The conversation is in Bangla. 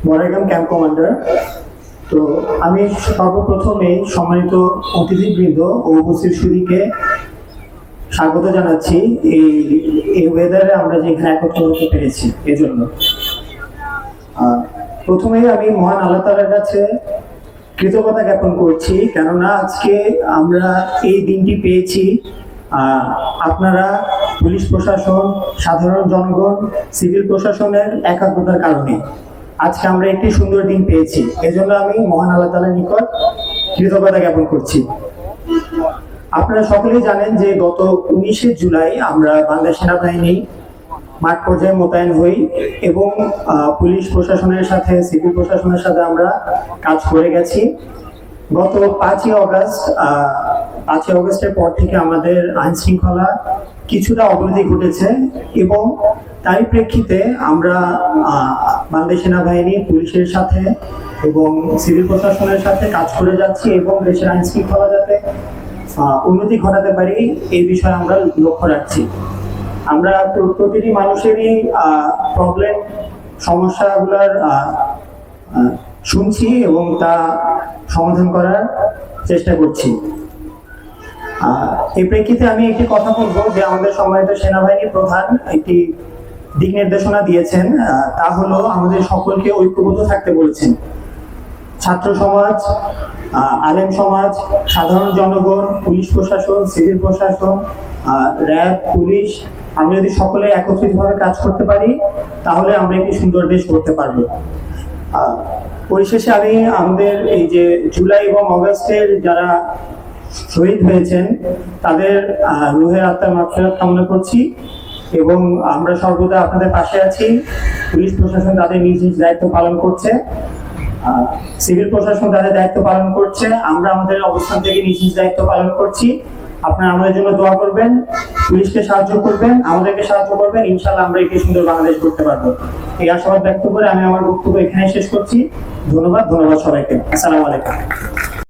Baraigram camp commander. তো আমি সর্বপ্রথমেই সম্মানিত অতিথিবৃন্দ ও উপস্থিত সুধীকে স্বাগত জানাচ্ছি এই ওয়েদারে আমরা যে এখানে একত্র হতে পেরেছি এজন্য। প্রথমেই আমি মহান আল্লাহ তাআলার কাছে কৃতজ্ঞতা জ্ঞাপন করছি, কেননা আজকে আমরা এই দিনটি পেয়েছি আপনারা, পুলিশ প্রশাসন, সাধারণ জনগণ, সিভিল প্রশাসনের একাগ্রতার কারণে আজকে আমরা একটি সুন্দর দিন পেয়েছি। এজন্য আমি মহান আল্লাহ তাআলার নিকট কৃতজ্ঞতা জ্ঞাপন করছি। আপনারা সকলেই জানেন যে গত 19শে জুলাই আমরা বাংলাদেশ সেনাবাহিনী মাঠ পর্যায়ে মোতায়েন হই এবং পুলিশ প্রশাসনের সাথে, সিভিল প্রশাসনের সাথে আমরা কাজ করে গেছি। গত 5ই অগস্টের পর থেকে আমাদের আইন শৃঙ্খলা কিছুটা অবনতি ঘটেছে এবং তারই প্রেক্ষিতে আমরা বাংলাদেশ সেনাবাহিনী, পুলিশের সাথে এবং সিভিল প্রশাসনের সাথে কাজ করে যাচ্ছি এবং দেশের আইন শৃঙ্খলা যাতে উন্নতি ঘটাতে পারি এই বিষয়ে আমরা লক্ষ্য রাখছি। আমরা প্রতিটি মানুষেরই প্রবলেম, সমস্যাগুলোর শুনছি এবং তা সমাধান করার চেষ্টা করছি। এই প্রেক্ষিতে আমি একটি কথা বলবো যে আমাদের সম্মানিত সেনাবাহিনী প্রধান একটি দিক নির্দেশনা দিয়েছেন, তা হলো আমাদের সকলকে ঐক্যবদ্ধ থাকতে বলেছেন। ছাত্র সমাজ, আলেম সমাজ, সাধারণ জনগণ, পুলিশ প্রশাসন, সিভিল প্রশাসন, র্যাব, পুলিশ, আমরা যদি সকলে একত্রিতভাবে কাজ করতে পারি তাহলে আমরা একটি সুন্দর দেশ করতে পারবো। পরিশেষে আমি আমাদের এই যে জুলাই এবং অগস্টের যারা শহীদ হয়েছেন তাদের রুহের আত্মার মাগফিরাত কামনা করছি এবং আমরা সর্বদা আপনাদের পাশে আছি। পুলিশ প্রশাসন তাদের নিজ নিজ দায়িত্ব পালন করছে, সিভিল প্রশাসন তাদের দায়িত্ব পালন করছে, আমরা আমাদের অবস্থান থেকে নিজ নিজ দায়িত্ব পালন করছি। আপনারা আমাদের জন্য দোয়া করবেন, পুলিশকে সাহায্য করবেন, আমাদেরকে সাহায্য করবেন, ইনশাআল্লাহ আমরা একটি সুন্দর বাংলাদেশ করতে পারবো। এই আশাবাদ ব্যক্ত করে আমি আমার বক্তব্য এখানে শেষ করছি। ধন্যবাদ সবাইকে। আসসালামু আলাইকুম।